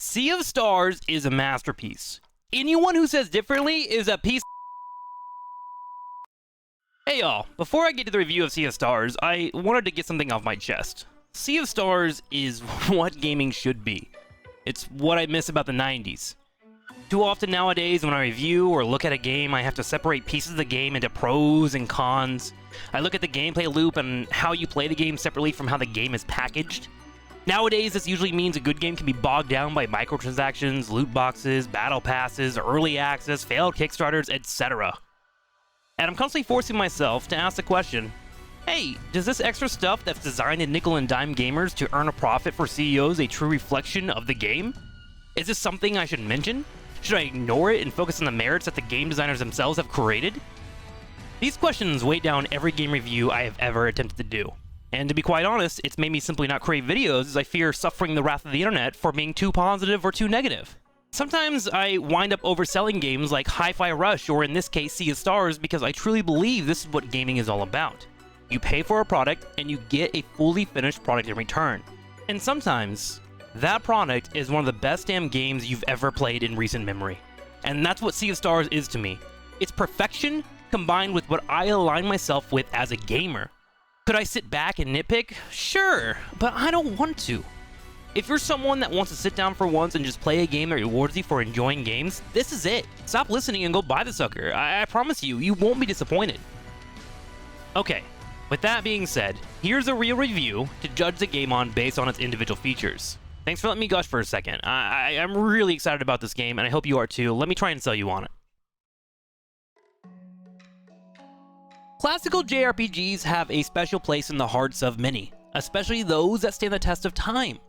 Sea of Stars is a masterpiece. Anyone who says differently is a piece. Hey y'all, before I get to the review of Sea of Stars, I wanted to get something off my chest. Sea of Stars is what gaming should be. It's what I miss about the 90s. Too often nowadays, when I review or look at a game, I have to separate pieces of the game into pros and cons. I look at the gameplay loop and how you play the game separately from how the game is packaged. Nowadays, this usually means a good game can be bogged down by microtransactions, loot boxes, battle passes, early access, failed Kickstarters, etc. And I'm constantly forcing myself to ask the question, hey, does this extra stuff that's designed to nickel and dime gamers to earn a profit for CEOs a true reflection of the game? Is this something I should mention? Should I ignore it and focus on the merits that the game designers themselves have created? These questions weigh down every game review I have ever attempted to do. And to be quite honest, it's made me simply not create videos as I fear suffering the wrath of the internet for being too positive or too negative. Sometimes I wind up overselling games like Hi-Fi Rush or in this case Sea of Stars because I truly believe this is what gaming is all about. You pay for a product and you get a fully finished product in return. And sometimes, that product is one of the best damn games you've ever played in recent memory. And that's what Sea of Stars is to me. It's perfection combined with what I align myself with as a gamer. Could I sit back and nitpick? Sure, but I don't want to. If you're someone that wants to sit down for once and just play a game that rewards you for enjoying games, this is it. Stop listening and go buy the sucker. I promise you, you won't be disappointed. Okay, with that being said, here's a real review to judge the game on based on its individual features. Thanks for letting me gush for a second. I'm really excited about this game, and I hope you are too. Let me try and sell you on it. Classical JRPGs have a special place in the hearts of many, especially those that stand the test of time.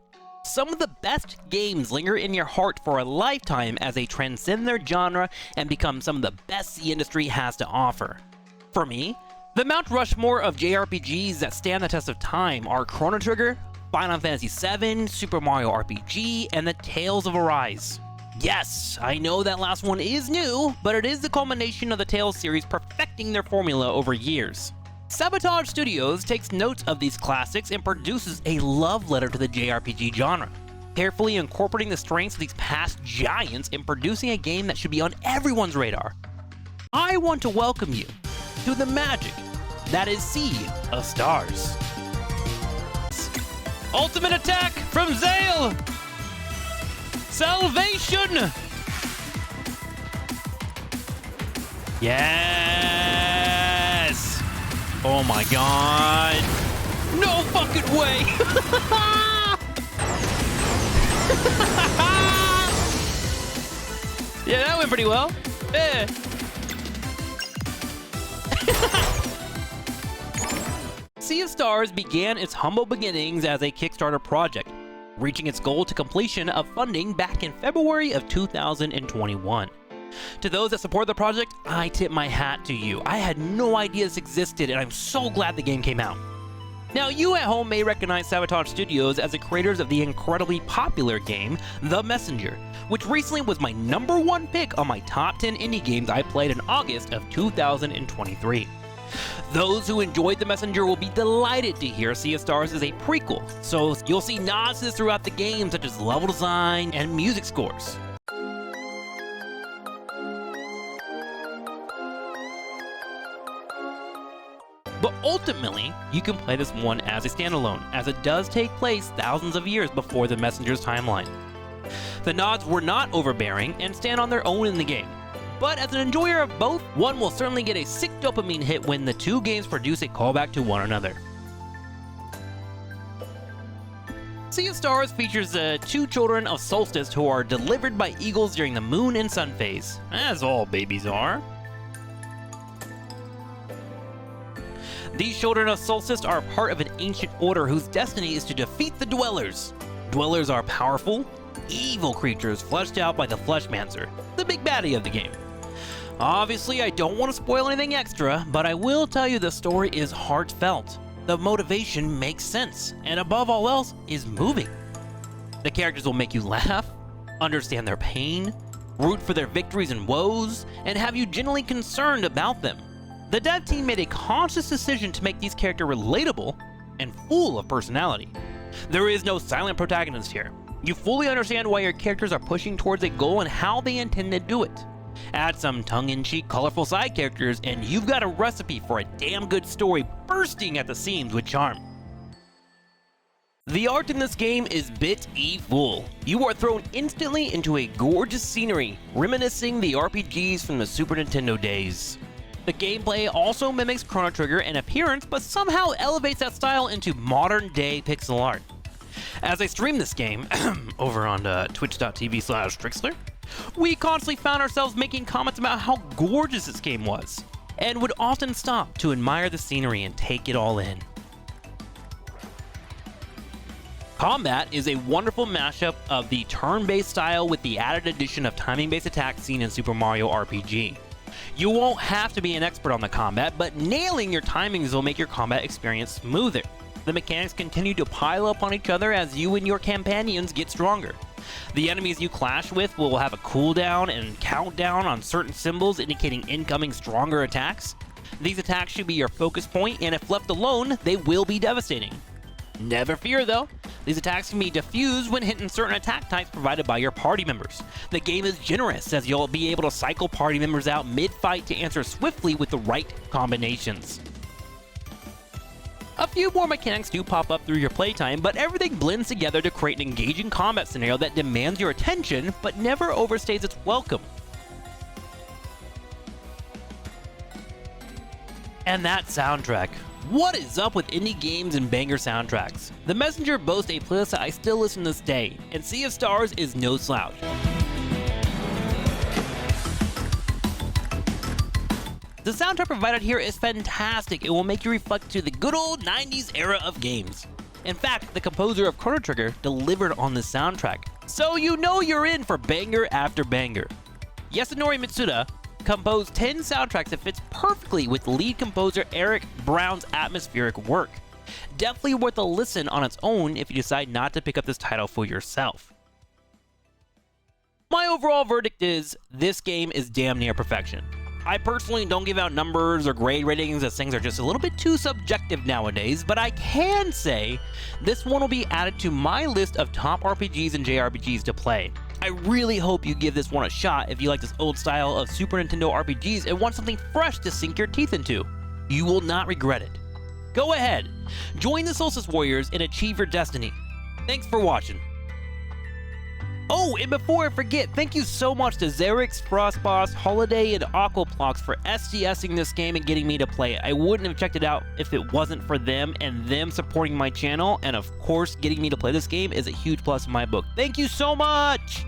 Some of the best games linger in your heart for a lifetime as they transcend their genre and become some of the best the industry has to offer. For me, the Mount Rushmore of JRPGs that stand the test of time are Chrono Trigger, Final Fantasy VII, Super Mario RPG, and the Tales of Arise. Yes, I know that last one is new, but it is the culmination of the Tales series perfecting their formula over years. Sabotage Studios takes notes of these classics and produces a love letter to the JRPG genre, carefully incorporating the strengths of these past giants and producing a game that should be on everyone's radar. I want to welcome you to the magic that is Sea of Stars. Ultimate attack from Zale! Salvation! Yes! Oh my god! No fucking way! Yeah, that went pretty well. Eh. Sea of Stars began its humble beginnings as a Kickstarter project, reaching its goal to completion of funding back in February of 2021. To those that support the project, I tip my hat to you. I had no idea this existed, and I'm so glad the game came out. Now, you at home may recognize Sabotage Studios as the creators of the incredibly popular game, The Messenger, which recently was my #1 pick on my top 10 indie games I played in August of 2023. Those who enjoyed The Messenger will be delighted to hear Sea of Stars is a prequel, so you'll see nods to this throughout the game, such as level design and music scores. But ultimately, you can play this one as a standalone, as it does take place thousands of years before The Messenger's timeline. The nods were not overbearing and stand on their own in the game. But as an enjoyer of both, one will certainly get a sick dopamine hit when the two games produce a callback to one another. Sea of Stars features the two children of Solstice who are delivered by eagles during the moon and sun phase, as all babies are. These children of Solstice are part of an ancient order whose destiny is to defeat the Dwellers. Dwellers are powerful, evil creatures fleshed out by the Fleshmancer, the big baddie of the game. Obviously, I don't want to spoil anything extra, but I will tell you the story is heartfelt. The motivation makes sense, and above all else, is moving. The characters will make you laugh, understand their pain, root for their victories and woes, and have you genuinely concerned about them. The dev team made a conscious decision to make these characters relatable and full of personality. There is no silent protagonist here. You fully understand why your characters are pushing towards a goal and how they intend to do it. Add some tongue-in-cheek, colorful side characters, and you've got a recipe for a damn good story bursting at the seams with charm. The art in this game is beautiful. You are thrown instantly into a gorgeous scenery, reminiscing the RPGs from the Super Nintendo days. The gameplay also mimics Chrono Trigger in appearance, but somehow elevates that style into modern-day pixel art. As I stream this game over on twitch.tv/TrikSlyr, we constantly found ourselves making comments about how gorgeous this game was, and would often stop to admire the scenery and take it all in. Combat is a wonderful mashup of the turn-based style with the added addition of timing-based attacks seen in Super Mario RPG. You won't have to be an expert on the combat, but nailing your timings will make your combat experience smoother. The mechanics continue to pile up on each other as you and your companions get stronger. The enemies you clash with will have a cooldown and countdown on certain symbols indicating incoming stronger attacks. These attacks should be your focus point, and if left alone, they will be devastating. Never fear though, these attacks can be diffused when hitting certain attack types provided by your party members. The game is generous as you'll be able to cycle party members out mid-fight to answer swiftly with the right combinations. A few more mechanics do pop up through your playtime, but everything blends together to create an engaging combat scenario that demands your attention but never overstays its welcome. And that soundtrack. What is up with indie games and banger soundtracks? The Messenger boasts a playlist that I still listen to this day, and Sea of Stars is no slouch. The soundtrack provided here is fantastic. It will make you reflect to the good old 90s era of games. In fact, the composer of Chrono Trigger delivered on this soundtrack, so you know you're in for banger after banger. Yasunori Mitsuda composed 10 soundtracks that fits perfectly with lead composer Eric Brown's atmospheric work. Definitely worth a listen on its own if you decide not to pick up this title for yourself. My overall verdict is, this game is damn near perfection. I personally don't give out numbers or grade ratings as things are just a little bit too subjective nowadays, but I can say this one will be added to my list of top RPGs and JRPGs to play. I really hope you give this one a shot if you like this old style of Super Nintendo RPGs and want something fresh to sink your teeth into. You will not regret it. Go ahead, join the Solstice Warriors and achieve your destiny. Thanks for watching. Oh, and before I forget, thank you so much to Xerix, Frostboss, Holiday, and Aquaplox for SDSing this game and getting me to play it. I wouldn't have checked it out if it wasn't for them and them supporting my channel, and of course, getting me to play this game is a huge plus in my book. Thank you so much!